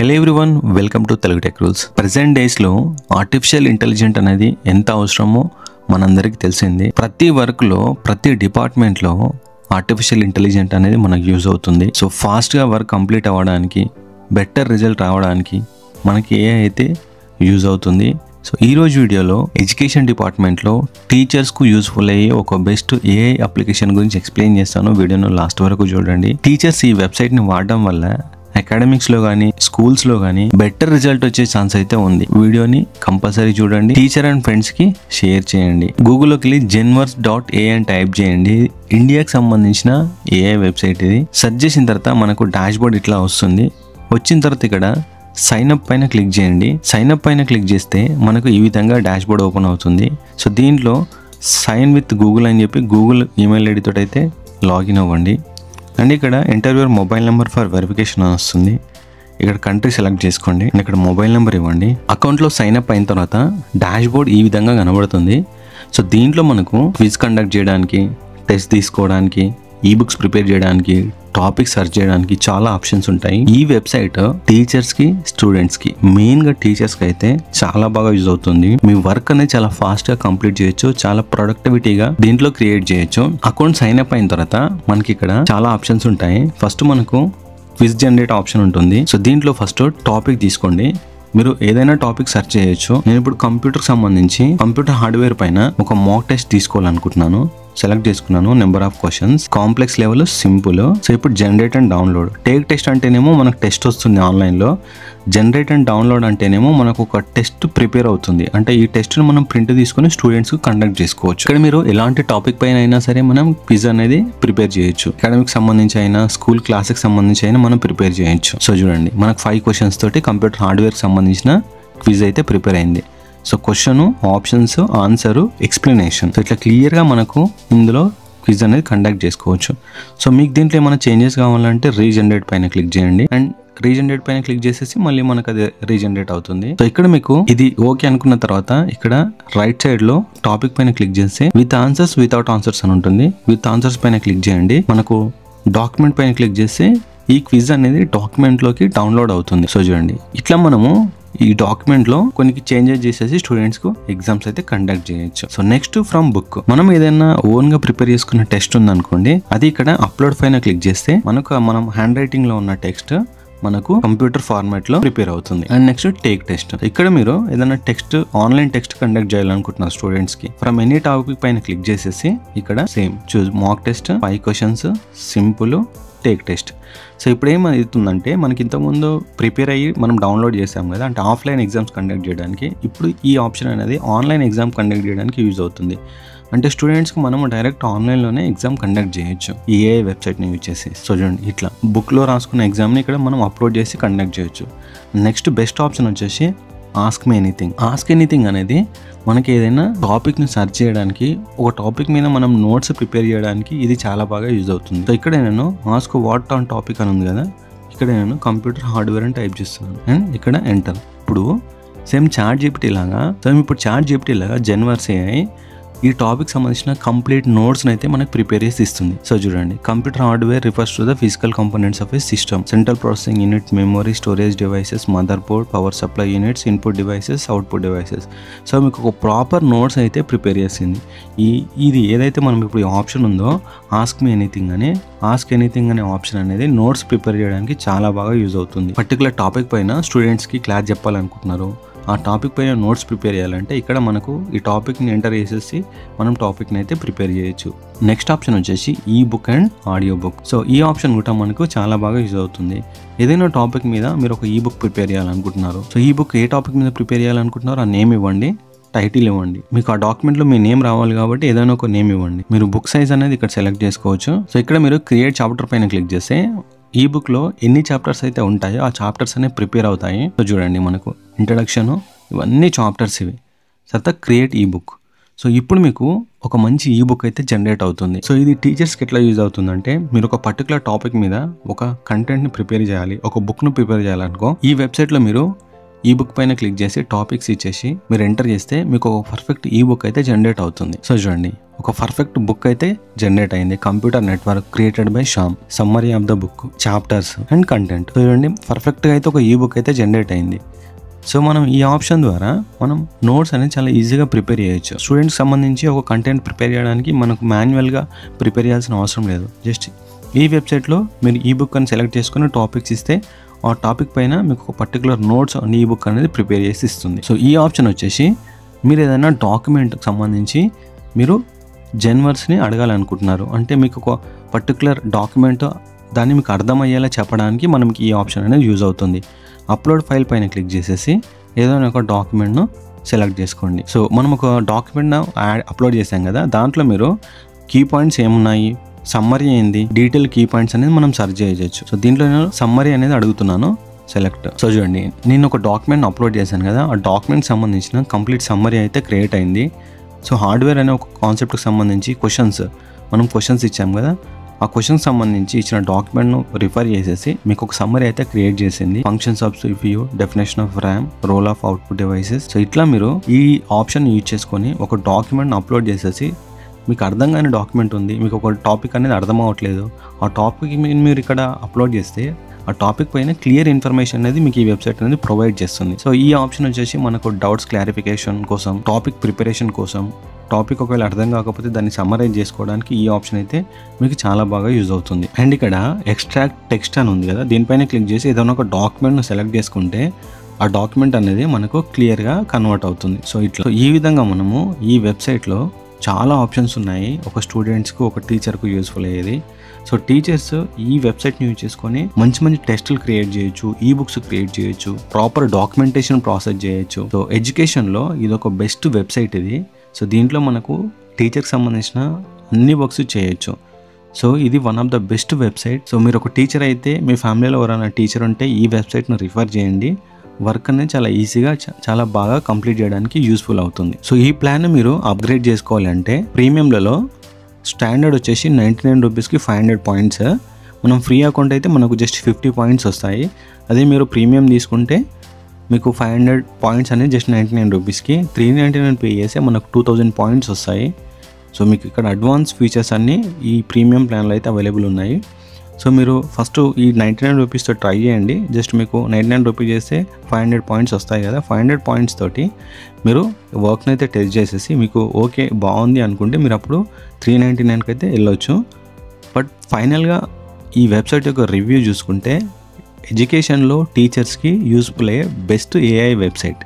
Hello everyone, welcome to Telugu tech rules. Present డేస్లో artificial intelligent అనేది ఎంత అవసరమో మనందరికీ తెలిసింది. ప్రతి వర్క్లో, ప్రతి డిపార్ట్మెంట్లో ఆర్టిఫిషియల్ ఇంటెలిజెంట్ అనేది మనకు యూజ్ అవుతుంది. సో ఫాస్ట్గా వర్క్ కంప్లీట్ అవ్వడానికి, బెటర్ రిజల్ట్ రావడానికి మనకి ఏఐ అయితే యూజ్ అవుతుంది. సో ఈరోజు వీడియోలో ఎడ్యుకేషన్ డిపార్ట్మెంట్లో టీచర్స్కు యూస్ఫుల్ అయ్యే ఒక బెస్ట్ ఏఐ అప్లికేషన్ గురించి ఎక్స్ప్లెయిన్ చేస్తాను. వీడియోను లాస్ట్ వరకు చూడండి. టీచర్స్ ఈ వెబ్సైట్ని వాడడం వల్ల అకాడమిక్స్లో కానీ స్కూల్స్లో కానీ బెటర్ రిజల్ట్ వచ్చే ఛాన్స్ అయితే ఉంది. వీడియోని కంపల్సరీ చూడండి, టీచర్ అండ్ ఫ్రెండ్స్కి షేర్ చేయండి. గూగుల్లోకి వెళ్ళి genverse.ai అని టైప్ చేయండి. ఇండియాకి సంబంధించిన ఏఐ వెబ్సైట్ ఇది. సెర్చ్ చేసిన తర్వాత మనకు డాష్ బోర్డ్ ఇట్లా వస్తుంది. వచ్చిన తర్వాత ఇక్కడ సైన్ అప్ పైన క్లిక్ చేయండి. సైన్ అప్ పైన క్లిక్ చేస్తే మనకు ఈ విధంగా డాష్ బోర్డ్ ఓపెన్ అవుతుంది. సో దీంట్లో సైన్ విత్ గూగుల్ అని చెప్పి గూగుల్ ఈమెయిల్ ఐడి తోటి అయితే లాగిన్ అవ్వండి. అండ్ ఇక్కడ enter your mobile number for verification అని వస్తుంది. ఇక్కడ కంట్రీ సెలెక్ట్ చేసుకోండి. ఇక్కడ మొబైల్ నెంబర్ ఇవ్వండి. అకౌంట్లో సైన్ అప్ అయిన తర్వాత డాష్ బోర్డ్ ఈ విధంగా కనబడుతుంది. సో దీంట్లో మనకు క్విజ్ కండక్ట్ చేయడానికి, టెస్ట్ తీసుకోవడానికి, ఈ బుక్స్ ప్రిపేర్ చేయడానికి, టాపిక్ సెర్చ్ చేయడానికి చాలా ఆప్షన్స్ ఉంటాయి. ఈ వెబ్సైట్ టీచర్స్ కి, స్టూడెంట్స్ కి, మెయిన్ గా టీచర్స్ కి అయితే చాలా బాగా యూజ్ అవుతుంది. మీ వర్క్ అనేది చాలా ఫాస్ట్ గా కంప్లీట్ చేయొచ్చు, చాలా ప్రొడక్టివిటీగా దీంట్లో క్రియేట్ చేయొచ్చు. అకౌంట్ సైన్ అప్ అయిన తర్వాత మనకి ఇక్కడ చాలా ఆప్షన్స్ ఉంటాయి. ఫస్ట్ మనకు క్విజ్ జనరేట్ ఆప్షన్ ఉంటుంది. సో దీంట్లో ఫస్ట్ టాపిక్ తీసుకోండి. మీరు ఏదైనా టాపిక్ సెర్చ్ చేయొచ్చు. నేను ఇప్పుడు కంప్యూటర్ సంబంధించి కంప్యూటర్ హార్డ్వేర్ పైన ఒక మాక్ టెస్ట్ తీసుకోవాలనుకుంటున్నాను. సెలెక్ట్ చేసుకున్నాను. Number of questions, complex level, simple. So ఇప్పుడు generate and download. Take test అంటేనేమో మనకు టెస్ట్ వస్తుంది ఆన్లైన్లో. జనరేట్ అండ్ డౌన్లోడ్ అంటేనేమో మనకు ఒక టెస్ట్ ప్రిపేర్ అవుతుంది. అంటే ఈ టెస్ట్ను మనం ప్రింట్ తీసుకుని స్టూడెంట్స్కి కండక్ట్ చేసుకోవచ్చు. ఇక్కడ మీరు ఎలాంటి టాపిక్ పైన అయినా సరే మనం క్విజ్ అనేది ప్రిపేర్ చేయొచ్చు. అకాడమిక్ సంబంధించి అయినా, స్కూల్ క్లాస్కి సంబంధించి అయినా మనం ప్రిపేర్ చేయొచ్చు. సో చూడండి, మనకు 5 క్వశ్చన్స్ తోటి కంప్యూటర్ హార్డ్వేర్కి సంబంధించిన క్విజ్ అయితే ప్రిపేర్ అయింది. So question, options, answer, explanation. So ఇట్లా క్లియర్గా మనకు ఇందులో క్విజ్ అనేది కండక్ట్ చేసుకోవచ్చు. సో మీకు దీంట్లో ఏమైనా చేంజెస్ కావాలంటే రీజనరేట్ పైన క్లిక్ చేయండి. అండ్ రీజనరేట్ పైన క్లిక్ చేసేసి మళ్ళీ మనకు అది రీజనరేట్ అవుతుంది. సో ఇక్కడ మీకు ఇది ఓకే అనుకున్న తర్వాత ఇక్కడ రైట్ సైడ్ లో టాపిక్ పైన క్లిక్ చేస్తే విత్ ఆన్సర్స్, వితౌట్ ఆన్సర్స్ అని ఉంటుంది. విత్ ఆన్సర్స్ పైన క్లిక్ చేయండి. మనకు డాక్యుమెంట్ పైన క్లిక్ చేస్తే ఈ క్విజ్ అనేది డాక్యుమెంట్ లోకి డౌన్లోడ్ అవుతుంది. సో చూడండి, ఇట్లా మనము ఈ డాక్యుమెంట్ లో కొన్ని చేంజెస్ చేసేసి స్టూడెంట్స్ కు ఎగ్జామ్స్ అయితే కండక్ట్ చేయొచ్చు. So next from book. మనం ఏదైనా ఓన్ గా ప్రిపేర్ చేసుకున్న టెస్ట్ ఉందనుకోండి, అది ఇక్కడ అప్లోడ్ పైన క్లిక్ చేస్తే మనం హ్యాండ్ రైటింగ్ లో ఉన్న టెక్స్ట్ మనకు కంప్యూటర్ ఫార్మాట్ లో ప్రిపేర్ అవుతుంది. And next take test. ఇక్కడ మీరు ఏదైనా టెక్స్ట్, ఆన్లైన్ టెక్స్ట్ కండక్ట్ చేయాలనుకుంటున్నారు స్టూడెంట్స్ కి, ఫ్రమ్ ఎనీ టాపిక్ పైన క్లిక్ చేసేసి ఇక్కడ same choose mock test, 5 questions, simple, take test. So ఇప్పుడు ఏమవుతుందంటే మనకి ఇంతకుముందు ప్రిపేర్ అయ్యి మనం డౌన్లోడ్ చేసాం కదా, అంటే ఆఫ్లైన్ ఎగ్జామ్స్ కండక్ట్ చేయడానికి. ఇప్పుడు ఈ ఆప్షన్ అనేది ఆన్లైన్ ఎగ్జామ్ కండక్ట్ చేయడానికి యూజ్ అవుతుంది. అంటే స్టూడెంట్స్కి మనము డైరెక్ట్ ఆన్లైన్లోనే ఎగ్జామ్ కండక్ట్ చేయొచ్చు ఈ ఏఐ వెబ్సైట్ని యూజ్ చేసి. సో చూడండి, ఇట్లా బుక్లో రాసుకున్న ఎగ్జామ్ని ఇక్కడ మనం అప్లోడ్ చేసి కండక్ట్ చేయొచ్చు. నెక్స్ట్ బెస్ట్ ఆప్షన్ వచ్చేసి ask me anything. Ask anything అనేది మనకి ఏదైనా టాపిక్ని సెర్చ్ చేయడానికి, ఒక టాపిక్ మీద మనం నోట్స్ ప్రిపేర్ చేయడానికి ఇది చాలా బాగా యూజ్ అవుతుంది. సో ఇక్కడ నేను ఆస్క్ వాట్ ఆన్ టాపిక్ అని ఉంది కదా, ఇక్కడ నేను కంప్యూటర్ హార్డ్వేర్ అని టైప్ చేస్తున్నాను అండ్ ఇక్కడ ఎంటర్. ఇప్పుడు సేమ్ చాట్ జీపీటీ లాగా, genverse AI ఈ టాపిక్ సంబంధించిన కంప్లీట్ నోట్స్ అయితే మనకు ప్రిపేర్ చేసి ఇస్తుంది. సో చూడండి, computer hardware refers to the physical components of A system, central processing unit, memory, storage devices, mother board, power supply units, input devices, output devices. So మీకు ఒక proper notes అయితే prepare చేసింది. ఇది ఏదైతే మనం ఇప్పుడు ఈ ఆప్షన్ ఉందో ఆస్క్ మీ ఎనీథింగ్ అనే ఆప్షన్ అనేది నోట్స్ ప్రిపేర్ చేయడానికి చాలా బాగా యూజ్ అవుతుంది. పర్టికులర్ టాపిక్ పైన స్టూడెంట్స్కి క్లాస్ చెప్పాలనుకుంటున్నారు, ఆ టాపిక్ పైన నోట్స్ ప్రిపేర్ చేయాలంటే ఇక్కడ మనకు ఈ టాపిక్ని ఎంటర్ చేసేసి మనం టాపిక్ని అయితే ప్రిపేర్ చేయొచ్చు. నెక్స్ట్ ఆప్షన్ వచ్చేసి ఈ book and audio book. So ఈ ఆప్షన్ కూడా మనకు చాలా బాగా యూజ్ అవుతుంది. ఏదైనా టాపిక్ మీద మీరు ఒక ఈ బుక్ ప్రిపేర్ చేయాలనుకుంటున్నారు. సో ఈ బుక్ ఏ టాపిక్ మీద ప్రిపేర్ చేయాలనుకుంటున్నారో ఆ నేమ్ ఇవ్వండి, టైటిల్ ఇవ్వండి. మీకు ఆ డాక్యుమెంట్లో మీ నేమ్ రావాలి కాబట్టి ఏదైనా ఒక నేమ్ ఇవ్వండి. మీరు బుక్ సైజ్ అనేది ఇక్కడ సెలెక్ట్ చేసుకోవచ్చు. సో ఇక్కడ మీరు క్రియేట్ చాప్టర్ పైన క్లిక్ చేస్తే ఈ బుక్లో ఎన్ని చాప్టర్స్ అయితే ఉంటాయో ఆ చాప్టర్స్ అనేవి ప్రిపేర్ అవుతాయి. సో చూడండి, మనకు ఇంట్రడక్షన్, ఇవన్నీ చాప్టర్స్ ఇవి. తర్వాత క్రియేట్ ఈ బుక్. సో ఇప్పుడు మీకు ఒక మంచి ఈ బుక్ అయితే జనరేట్ అవుతుంది. సో ఇది టీచర్స్కి ఎట్లా యూజ్ అవుతుందంటే, మీరు ఒక పర్టికులర్ టాపిక్ మీద ఒక కంటెంట్ని ప్రిపేర్ చేయాలి, ఒక బుక్ను ప్రిపేర్ చేయాలనుకో, ఈ వెబ్సైట్లో మీరు ఈ బుక్ పైన క్లిక్ చేసి టాపిక్స్ ఇచ్చేసి మీరు ఎంటర్ చేస్తే మీకు ఒక పర్ఫెక్ట్ ఈ బుక్ అయితే జనరేట్ అవుతుంది. సో చూడండి, ఒక పర్ఫెక్ట్ బుక్ అయితే జనరేట్ అయింది. Computer network created by Shyam, summary of the book, chapters and content. So చూడండి, పర్ఫెక్ట్ గా అయితే ఒక ఈ బుక్ అయితే జనరేట్ అయింది. సో మనం ఈ ఆప్షన్ ద్వారా మనం నోట్స్ అనేది చాలా ఈజీగా ప్రిపేర్ చేయొచ్చు. స్టూడెంట్స్ సంబంధించి ఒక కంటెంట్ ప్రిపేర్ చేయడానికి మనకు మాన్యువల్గా ప్రిపేర్ చేయాల్సిన అవసరం లేదు. జస్ట్ ఈ వెబ్సైట్లో మీరు ఈ బుక్ అని సెలెక్ట్ చేసుకుని టాపిక్స్ ఇస్తే ఆ టాపిక్ పైన మీకు ఒక పర్టికులర్ నోట్స్ అని ఈ బుక్ అనేది ప్రిపేర్ చేసి ఇస్తుంది. సో ఈ ఆప్షన్ వచ్చేసి మీరు ఏదైనా డాక్యుమెంట్కి సంబంధించి మీరు జెన్వర్స్ని అడగాలనుకుంటున్నారు అంటే మీకు ఒక పర్టికులర్ డాక్యుమెంట్ దాన్ని మీకు అర్థమయ్యేలా చెప్పడానికి మనకి ఈ ఆప్షన్ అనేది యూజ్ అవుతుంది. అప్లోడ్ ఫైల్ పైన క్లిక్ చేసేసి ఏదైనా ఒక డాక్యుమెంట్ను సెలెక్ట్ చేసుకోండి. సో మనం ఒక డాక్యుమెంట్ను అప్లోడ్ చేసాం కదా, దాంట్లో మీరు కీ పాయింట్స్ ఏమున్నాయి, సమ్మరీ ఏంది, డీటెయిల్ కీ పాయింట్స్ అనేది మనం సెర్చ్ చేయొచ్చు. సో దీంట్లో నేను సమ్మరీ అనేది అడుగుతున్నాను, సెలెక్ట్. సో చూడండి, నేను ఒక డాక్యుమెంట్ అప్లోడ్ చేశాను కదా, ఆ డాక్యుమెంట్ సంబంధించిన కంప్లీట్ సమ్మరీ అయితే క్రియేట్ అయింది. సో హార్డ్వేర్ అనే ఒక కాన్సెప్ట్కి సంబంధించి మనం క్వశ్చన్స్ ఇచ్చాం కదా, ఆ క్వశ్చన్కి సంబంధించి ఇచ్చిన డాక్యుమెంట్ను రిఫర్ చేసేసి మీకు ఒక సమ్మరీ అయితే క్రియేట్ చేసింది. Functions of CPU, definition of RAM, role of output devices. So ఇట్లా మీరు ఈ ఆప్షన్ యూజ్ చేసుకొని ఒక డాక్యుమెంట్ను అప్లోడ్ చేసేసి మీకు అర్థం కాని డాక్యుమెంట్ ఉంది, మీకు ఒక టాపిక్ అనేది అర్థం అవ్వట్లేదు, ఆ టాపిక్ మీరు ఇక్కడ అప్లోడ్ చేస్తే ఆ టాపిక్ పైన క్లియర్ ఇన్ఫర్మేషన్ అనేది మీకు ఈ వెబ్సైట్ అనేది ప్రొవైడ్ చేస్తుంది. సో ఈ ఆప్షన్ వచ్చేసి మనకు డౌట్స్ క్లారిఫికేషన్ కోసం, టాపిక్ ప్రిపరేషన్ కోసం, టాపిక్ ఒకవేళ అర్థం కాకపోతే దాన్ని సమ్మరైజ్ చేసుకోవడానికి ఈ ఆప్షన్ అయితే మీకు చాలా బాగా యూజ్ అవుతుంది. అండ్ ఇక్కడ ఎక్స్ట్రాక్ట్ టెక్స్ట్ అని ఉంది కదా, దీనిపైన క్లిక్ చేసి ఏదైనా ఒక డాక్యుమెంట్ను సెలెక్ట్ చేసుకుంటే ఆ డాక్యుమెంట్ అనేది మనకు క్లియర్గా కన్వర్ట్ అవుతుంది. సో ఇట్లా ఈ విధంగా మనము ఈ వెబ్సైట్లో చాలా ఆప్షన్స్ ఉన్నాయి, ఒక స్టూడెంట్స్కు ఒక టీచర్కు యూస్ఫుల్ అయ్యేది. సో టీచర్స్ ఈ వెబ్సైట్ని యూజ్ చేసుకొని మంచి టెస్టులు క్రియేట్ చేయొచ్చు, ఈ బుక్స్ క్రియేట్ చేయొచ్చు, ప్రాపర్ డాక్యుమెంటేషన్ ప్రాసెస్ చేయొచ్చు. సో ఎడ్యుకేషన్లో ఇది ఒక బెస్ట్ వెబ్సైట్ ఇది. సో దీంట్లో మనకు టీచర్కి సంబంధించిన అన్ని వర్క్స్ చేయొచ్చు. సో ఇది one of the best website. So మీరు ఒక టీచర్ అయితే మీ ఫ్యామిలీలో ఎవరైనా టీచర్ ఉంటే ఈ వెబ్సైట్ను రిఫర్ చేయండి. వర్క్ అనేది చాలా ఈజీగా చాలా బాగా కంప్లీట్ చేయడానికి యూస్ఫుల్ అవుతుంది. సో ఈ ప్లాన్ మీరు అప్గ్రేడ్ చేసుకోవాలంటే ప్రీమియంలలో స్టాండర్డ్ వచ్చేసి 99 రూపీస్కి 500 పాయింట్స్, మనం ఫ్రీ అకౌంట్ అయితే మనకు జస్ట్ 50 పాయింట్స్ వస్తాయి. అదే మీరు ప్రీమియం తీసుకుంటే మీకు 500 పాయింట్స్ అనేది జస్ట్ 99 రూపీస్కి, 399 పే చేస్తే మనకు 2000 పాయింట్స్ వస్తాయి. సో మీకు ఇక్కడ అడ్వాన్స్ ఫీచర్స్ అన్నీ ఈ ప్రీమియం ప్లాన్లో అయితే అవైలబుల్ ఉన్నాయి. సో మీరు ఫస్ట్ ఈ 99 రూపీస్తో ట్రై చేయండి. జస్ట్ మీకు 99 రూపీస్ చేస్తే 500 పాయింట్స్ వస్తాయి కదా, 500 పాయింట్స్ తోటి మీరు వర్క్ని అయితే టెస్ట్ చేసేసి మీకు ఓకే బాగుంది అనుకుంటే మీరు అప్పుడు 399కి అయితే వెళ్ళొచ్చు. బట్ ఫైనల్గా ఈ వెబ్సైట్ యొక్క రివ్యూ చూసుకుంటే ఎడ్యుకేషన్లో టీచర్స్కి యూస్ఫుల్ అయ్యే బెస్ట్ AI వెబ్సైట్.